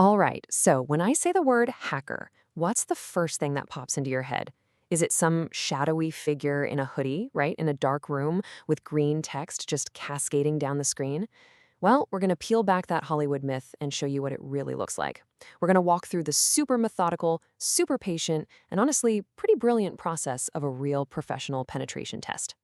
All right, so when I say the word hacker, what's the first thing that pops into your head? Is it some shadowy figure in a hoodie, right, in a dark room with green text just cascading down the screen? Well, we're going to peel back that Hollywood myth and show you what it really looks like. We're going to walk through the super methodical, super patient, and honestly, pretty brilliant process of a real professional penetration test.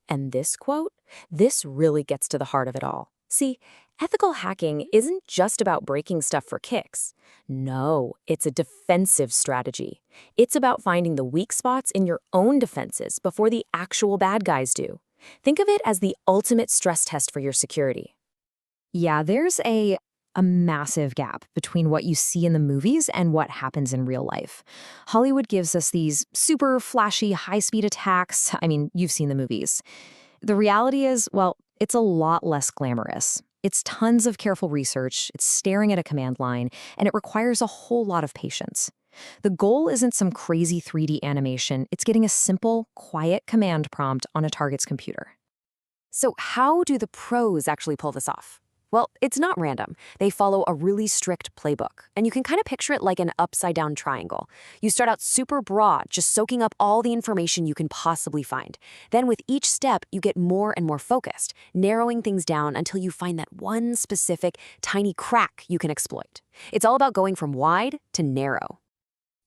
And this quote, this really gets to the heart of it all. See, ethical hacking isn't just about breaking stuff for kicks. No, it's a defensive strategy. It's about finding the weak spots in your own defenses before the actual bad guys do. Think of it as the ultimate stress test for your security. Yeah, there's a massive gap between what you see in the movies and what happens in real life. Hollywood gives us these super flashy, high-speed attacks. I mean, you've seen the movies. The reality is, well, it's a lot less glamorous. It's tons of careful research, it's staring at a command line, and it requires a whole lot of patience. The goal isn't some crazy 3D animation, it's getting a simple, quiet command prompt on a target's computer. So how do the pros actually pull this off? Well, it's not random. They follow a really strict playbook, and you can kind of picture it like an upside-down triangle. You start out super broad, just soaking up all the information you can possibly find. Then with each step, you get more and more focused, narrowing things down until you find that one specific, tiny crack you can exploit. It's all about going from wide to narrow.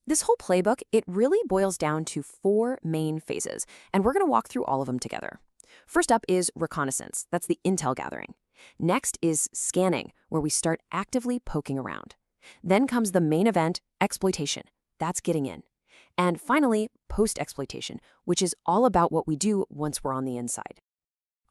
This whole playbook, it really boils down to 4 main phases, and we're going to walk through all of them together. First up is reconnaissance. That's the intel gathering. Next is scanning, where we start actively poking around. Then comes the main event, exploitation. That's getting in. And finally, post-exploitation, which is all about what we do once we're on the inside.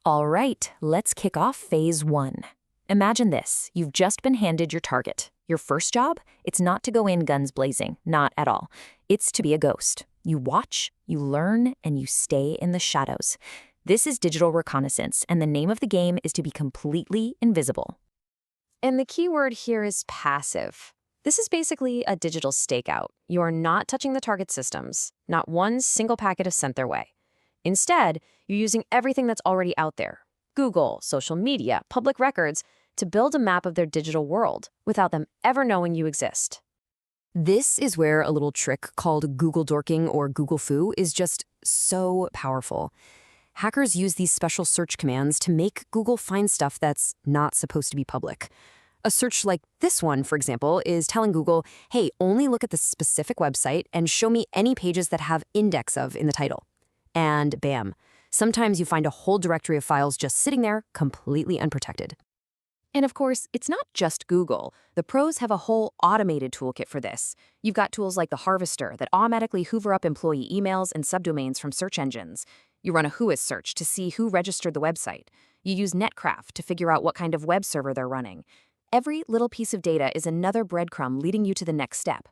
All right, let's kick off phase 1. Imagine this. You've just been handed your target. Your first job? It's not to go in guns blazing, not at all. It's to be a ghost. You watch, you learn, and you stay in the shadows. This is digital reconnaissance, and the name of the game is to be completely invisible. And the key word here is passive. This is basically a digital stakeout. You are not touching the target systems. Not one single packet is sent their way. Instead, you're using everything that's already out there, Google, social media, public records, to build a map of their digital world without them ever knowing you exist. This is where a little trick called Google dorking or Google foo is just so powerful. Hackers use these special search commands to make Google find stuff that's not supposed to be public. A search like this one, for example, is telling Google, hey, only look at this specific website and show me any pages that have index of in the title. And bam, sometimes you find a whole directory of files just sitting there, completely unprotected. And of course, it's not just Google. The pros have a whole automated toolkit for this. You've got tools like the Harvester that automatically hoover up employee emails and subdomains from search engines. You run a Whois search to see who registered the website. You use Netcraft to figure out what kind of web server they're running. Every little piece of data is another breadcrumb leading you to the next step.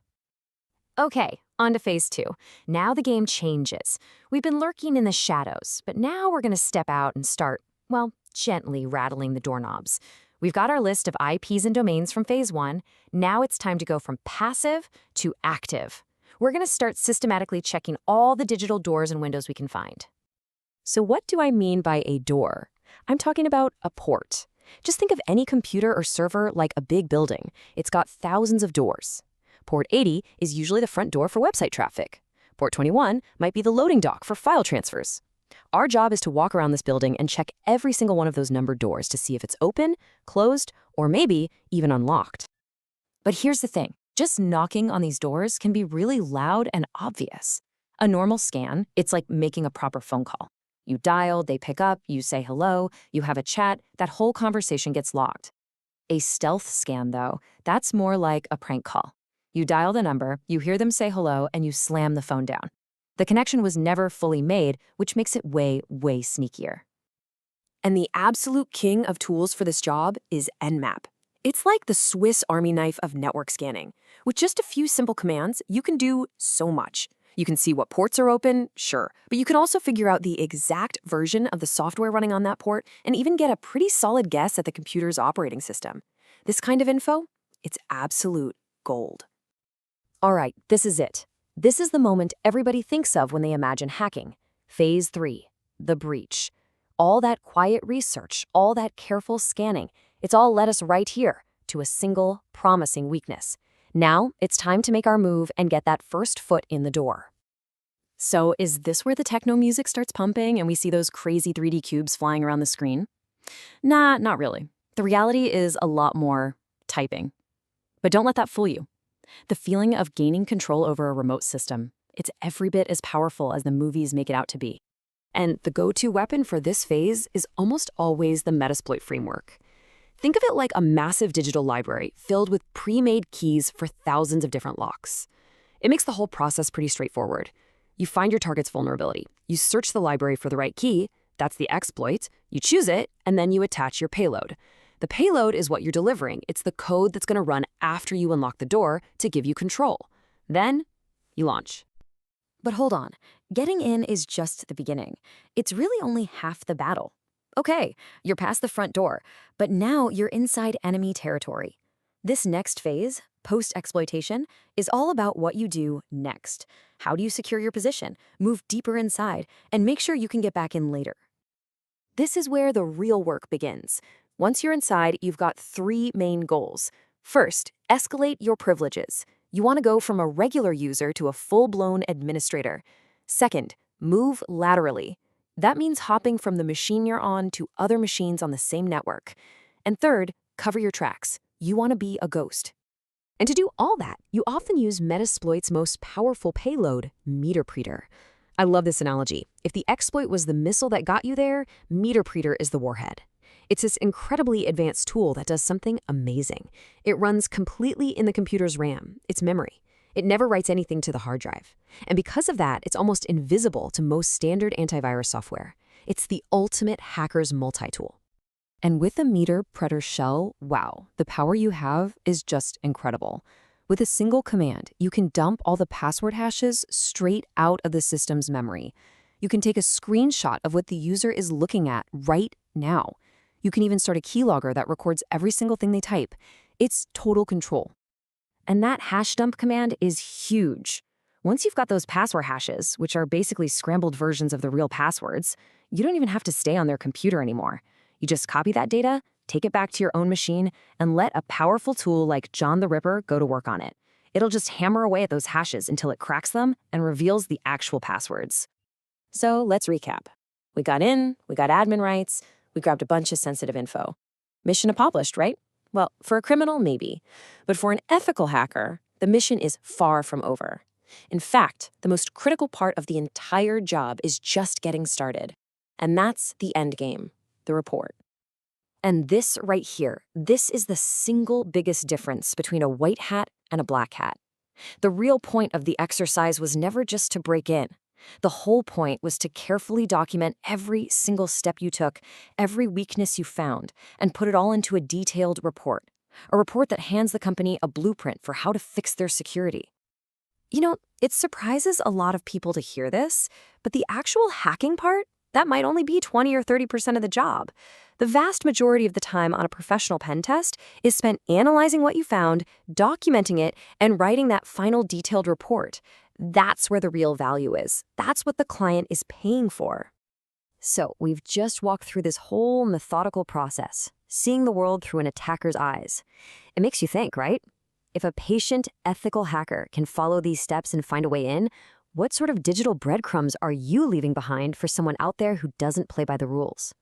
Okay, on to phase 2. Now the game changes. We've been lurking in the shadows, but now we're going to step out and start, well, gently rattling the doorknobs. We've got our list of IPs and domains from phase 1. Now it's time to go from passive to active. We're going to start systematically checking all the digital doors and windows we can find. So what do I mean by a door? I'm talking about a port. Just think of any computer or server like a big building. It's got thousands of doors. Port 80 is usually the front door for website traffic. Port 21 might be the loading dock for file transfers. Our job is to walk around this building and check every single one of those numbered doors to see if it's open, closed, or maybe even unlocked. But here's the thing. Just knocking on these doors can be really loud and obvious. A normal scan, it's like making a proper phone call. You dial, they pick up, you say hello, you have a chat, that whole conversation gets logged. A stealth scan, though, that's more like a prank call. You dial the number, you hear them say hello, and you slam the phone down. The connection was never fully made, which makes it way, way sneakier. And the absolute king of tools for this job is Nmap. It's like the Swiss Army knife of network scanning. With just a few simple commands, you can do so much. You can see what ports are open, sure, but you can also figure out the exact version of the software running on that port and even get a pretty solid guess at the computer's operating system. This kind of info, it's absolute gold. All right, this is it. This is the moment everybody thinks of when they imagine hacking. Phase 3, the breach. All that quiet research, all that careful scanning, it's all led us right here, to a single, promising weakness. Now, it's time to make our move and get that first foot in the door. So, is this where the techno music starts pumping and we see those crazy 3D cubes flying around the screen? Nah, not really. The reality is a lot more typing. But don't let that fool you. The feeling of gaining control over a remote system, it's every bit as powerful as the movies make it out to be. And the go-to weapon for this phase is almost always the Metasploit framework. Think of it like a massive digital library filled with pre-made keys for thousands of different locks. It makes the whole process pretty straightforward. You find your target's vulnerability. You search the library for the right key, that's the exploit, you choose it, and then you attach your payload. The payload is what you're delivering. It's the code that's going to run after you unlock the door to give you control. Then, you launch. But hold on, getting in is just the beginning. It's really only half the battle. Okay, you're past the front door, but now you're inside enemy territory. This next phase, post-exploitation, is all about what you do next. How do you secure your position, move deeper inside, and make sure you can get back in later? This is where the real work begins. Once you're inside, you've got 3 main goals. First, escalate your privileges. You want to go from a regular user to a full-blown administrator. Second, move laterally. That means hopping from the machine you're on to other machines on the same network. And third, cover your tracks. You want to be a ghost. And to do all that, you often use Metasploit's most powerful payload, MeterPreter. I love this analogy. If the exploit was the missile that got you there, MeterPreter is the warhead. It's this incredibly advanced tool that does something amazing. It runs completely in the computer's RAM, its memory. It never writes anything to the hard drive. And because of that, it's almost invisible to most standard antivirus software. It's the ultimate hacker's multi-tool. And with the MeterPreter shell, wow, the power you have is just incredible. With a single command, you can dump all the password hashes straight out of the system's memory. You can take a screenshot of what the user is looking at right now. You can even start a keylogger that records every single thing they type. It's total control. And that hash dump command is huge. Once you've got those password hashes, which are basically scrambled versions of the real passwords, you don't even have to stay on their computer anymore. You just copy that data, take it back to your own machine, and let a powerful tool like John the Ripper go to work on it. It'll just hammer away at those hashes until it cracks them and reveals the actual passwords. So let's recap. We got in, we got admin rights, we grabbed a bunch of sensitive info. Mission accomplished, right? Well, for a criminal, maybe. But for an ethical hacker, the mission is far from over. In fact, the most critical part of the entire job is just getting started. And that's the end game, the report. And this right here, this is the single biggest difference between a white hat and a black hat. The real point of the exercise was never just to break in. The whole point was to carefully document every single step you took, every weakness you found, and put it all into a detailed report. A report that hands the company a blueprint for how to fix their security. You know, it surprises a lot of people to hear this, but the actual hacking part, that might only be 20 or 30% of the job. The vast majority of the time on a professional pen test is spent analyzing what you found, documenting it, and writing that final detailed report. That's where the real value is. That's what the client is paying for. So we've just walked through this whole methodical process, seeing the world through an attacker's eyes. It makes you think, right? If a patient, ethical hacker can follow these steps and find a way in, what sort of digital breadcrumbs are you leaving behind for someone out there who doesn't play by the rules?